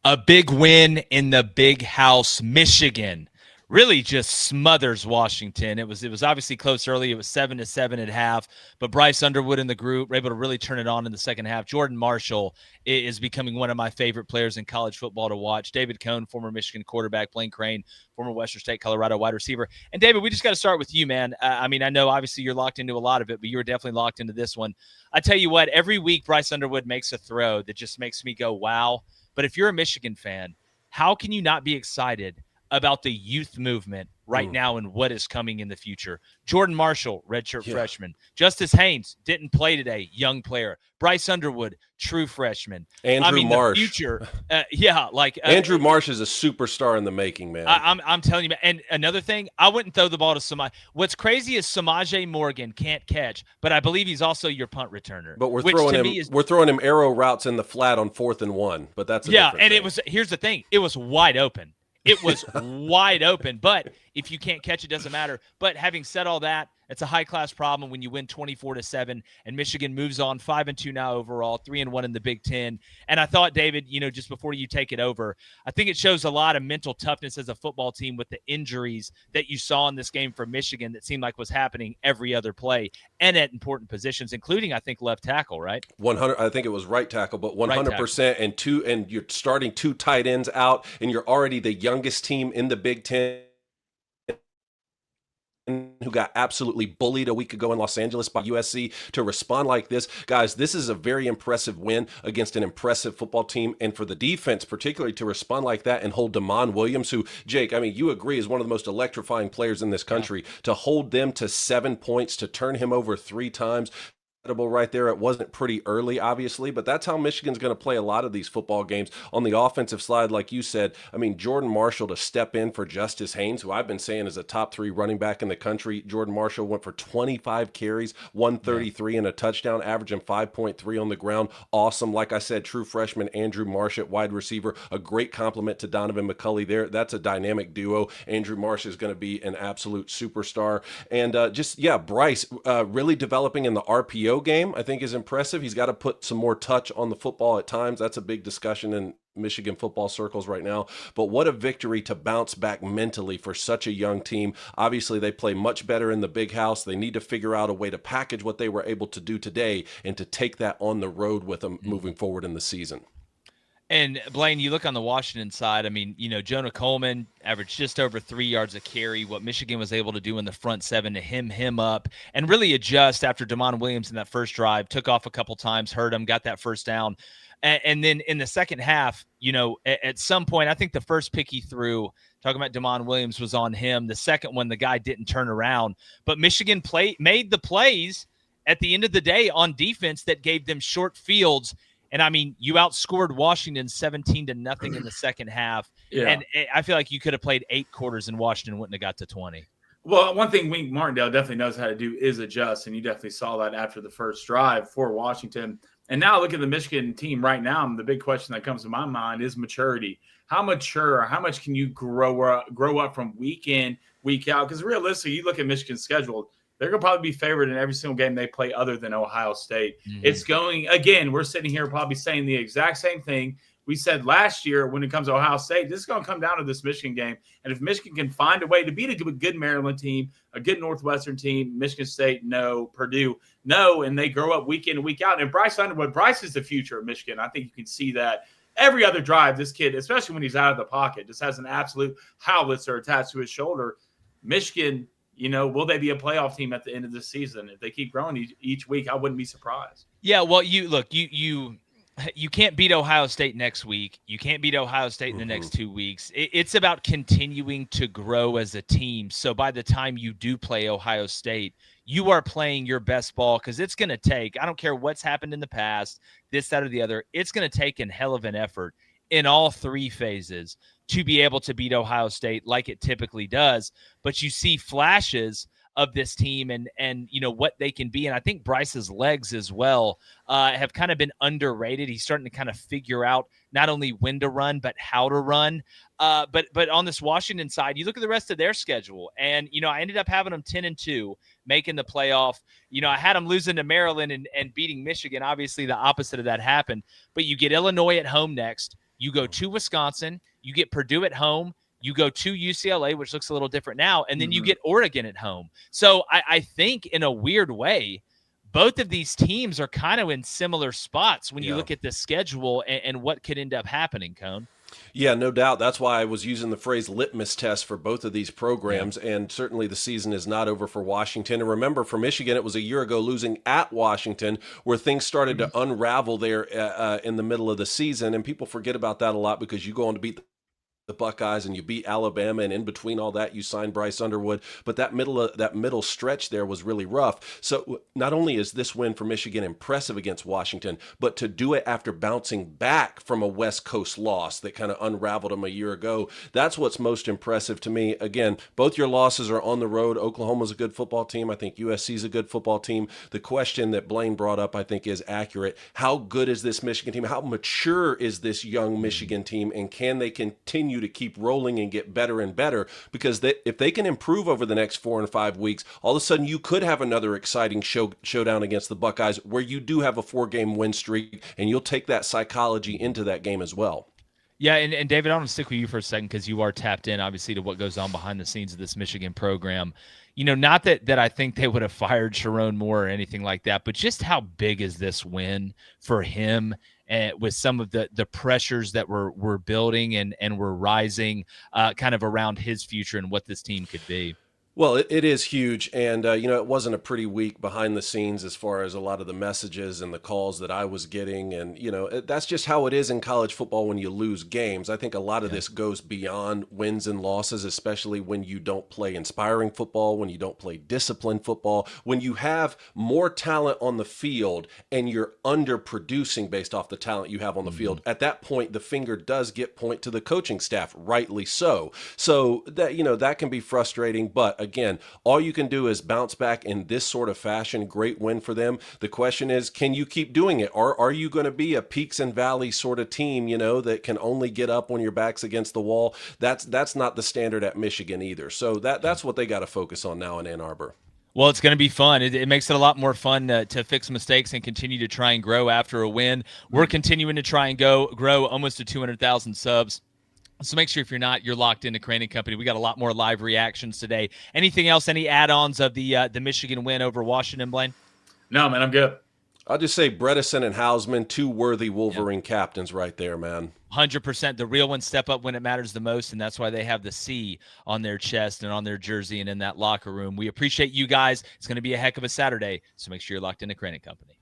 A big win in the Big House, Michigan. Really just smothers Washington. It was obviously close early. It was 7-7 at half, but Bryce Underwood and the group were able to really turn it on in the second half. Jordan Marshall is becoming one of my favorite players in college football to watch. David Cohn, former Michigan quarterback, Blaine Crain, former Western State Colorado wide receiver. And David, we just got to start with you, man. I mean, I know obviously you're locked into a lot of it, but you were definitely locked into this one. I tell you what, every week Bryce Underwood makes a throw that just makes me go, wow. But if you're a Michigan fan, how can you not be excited about the youth movement right now and what is coming in the future? Jordan Marshall, redshirt freshman. Justice Haynes didn't play today, young player. Bryce Underwood, true freshman. Andrew Marsh. The future, Andrew Marsh is a superstar in the making, man. I'm telling you, man. And another thing, I wouldn't throw the ball to Samaj. What's crazy is Samaje Morgan can't catch, but I believe he's also your punt returner. But we're throwing him arrow routes in the flat on 4th and 1. But that's a different thing. Here's the thing, it was wide open. It was wide open, but if you can't catch, it doesn't matter. But having said all that, it's a high-class problem when you win 24-7, and Michigan moves on 5-2 now overall, 3-1 in the Big Ten. And I thought, David, just before you take it over, I think it shows a lot of mental toughness as a football team with the injuries that you saw in this game for Michigan that seemed like was happening every other play and at important positions, including, I think, left tackle, right? 100. I think it was right tackle, but 100%. Right and you're starting 2 tight ends out, and you're already the youngest team in the Big Ten, who got absolutely bullied a week ago in Los Angeles by USC, to respond like this. Guys, this is a very impressive win against an impressive football team, and for the defense particularly to respond like that and hold Damon Williams, who, Jake, I mean, you agree is one of the most electrifying players in this country, to hold them to 7 points, to turn him over 3 times. Right there. It wasn't pretty early, obviously, but that's how Michigan's going to play a lot of these football games. On the offensive side, like you said, I mean, Jordan Marshall to step in for Justice Haynes, who I've been saying is a top 3 running back in the country. Jordan Marshall went for 25 carries, 133 and a touchdown, averaging 5.3 on the ground. Awesome. Like I said, true freshman Andrew Marsh at wide receiver, a great compliment to Donovan McCulley there. That's a dynamic duo. Andrew Marsh is going to be an absolute superstar. And Bryce really developing in the RPO game, I think, is impressive. He's got to put some more touch on the football at times. That's a big discussion in Michigan football circles right now. But what a victory to bounce back mentally for such a young team. Obviously, they play much better in the Big House. They need to figure out a way to package what they were able to do today and to take that on the road with them moving forward in the season. And, Blaine, you look on the Washington side, I mean, Jonah Coleman averaged just over 3 yards a carry. What Michigan was able to do in the front 7 to hem him up and really adjust after Damon Williams in that first drive, took off a couple times, hurt him, got that first down. And then in the second half, at some point, I think the first pick he threw, talking about Damon Williams, was on him. The second one, the guy didn't turn around. But Michigan made the plays at the end of the day on defense that gave them short fields. And I mean, you outscored Washington 17-0 in the second half. Yeah. And I feel like you could have played 8 quarters and Washington wouldn't have got to 20. Well, one thing Wink Martindale definitely knows how to do is adjust. And you definitely saw that after the first drive for Washington. And now look at the Michigan team right now. The big question that comes to my mind is maturity. How mature, how much can you grow up from week in, week out? Because realistically, you look at Michigan's schedule, they're going to probably be favored in every single game they play other than Ohio State. Mm-hmm. It's going, again, we're sitting here probably saying the exact same thing we said last year when it comes to Ohio State. This is going to come down to this Michigan game. And if Michigan can find a way to beat a good Maryland team, a good Northwestern team, Michigan State, no, Purdue, no, and they grow up week in and week out. And Bryce is the future of Michigan. I think you can see that. Every other drive, this kid, especially when he's out of the pocket, just has an absolute howitzer attached to his shoulder. Michigan, will they be a playoff team at the end of the season? If they keep growing each week, I wouldn't be surprised. Yeah, well, you can't beat Ohio State next week. You can't beat Ohio State in the next 2 weeks. It's about continuing to grow as a team. So by the time you do play Ohio State, you are playing your best ball, because it's going to take, I don't care what's happened in the past, this, that, or the other, it's going to take a hell of an effort in all 3 phases to be able to beat Ohio State like it typically does. But you see flashes of this team and what they can be. And I think Bryce's legs as well have kind of been underrated. He's starting to kind of figure out not only when to run, but how to run. But on this Washington side, you look at the rest of their schedule, and, I ended up having them 10-2, making the playoff. I had them losing to Maryland and beating Michigan. Obviously, the opposite of that happened. But you get Illinois at home next. You go to Wisconsin, you get Purdue at home, you go to UCLA, which looks a little different now, and then you get Oregon at home. So I think in a weird way, both of these teams are kind of in similar spots when you look at the schedule and what could end up happening, Cone. Yeah, no doubt. That's why I was using the phrase litmus test for both of these programs. Yeah. And certainly the season is not over for Washington. And remember, for Michigan, it was a year ago losing at Washington where things started to unravel there in the middle of the season. And people forget about that a lot because you go on to beat the Buckeyes and you beat Alabama, and in between all that you signed Bryce Underwood, but that middle stretch there was really rough. So not only is this win for Michigan impressive against Washington, but to do it after bouncing back from a West Coast loss that kind of unraveled them a year ago, that's what's most impressive to me. Again, both your losses are on the road. Oklahoma's a good football team. I think USC's a good football team. The question that Blaine brought up I think is accurate. How good is this Michigan team? How mature is this young Michigan team, and can they continue to keep rolling and get better and better? Because if they can improve over the next 4 and 5 weeks, all of a sudden you could have another exciting showdown against the Buckeyes where you do have a 4-game win streak, and you'll take that psychology into that game as well. Yeah, and David, I want to stick with you for a second because you are tapped in, obviously, to what goes on behind the scenes of this Michigan program. You know, not that I think they would have fired Sharon Moore or anything like that, but just how big is this win for him with some of the pressures that we're building and we're rising kind of around his future and what this team could be? Well, it is huge. And, it wasn't a pretty week behind the scenes as far as a lot of the messages and the calls that I was getting. And, that's just how it is in college football when you lose games. I think a lot of this goes beyond wins and losses, especially when you don't play inspiring football, when you don't play disciplined football, when you have more talent on the field and you're underproducing based off the talent you have on the field. At that point, the finger does get point to the coaching staff, rightly so. So that, that can be frustrating, but again, all you can do is bounce back in this sort of fashion. Great win for them. The question is, can you keep doing it? Or are you going to be a peaks and valleys sort of team, that can only get up when your back's against the wall? That's not the standard at Michigan either. So that's what they got to focus on now in Ann Arbor. Well, it's going to be fun. It makes it a lot more fun to fix mistakes and continue to try and grow after a win. We're continuing to try and grow almost to 200,000 subs. So make sure if you're locked into Crain & Company. We got a lot more live reactions today. Anything else, any add-ons of the Michigan win over Washington, Blaine? No, man, I'm good. I'll just say Bredesen and Hausman, 2 worthy Wolverine captains right there, man. 100%. The real ones step up when it matters the most, and that's why they have the C on their chest and on their jersey and in that locker room. We appreciate you guys. It's going to be a heck of a Saturday, so make sure you're locked into Crain & Company.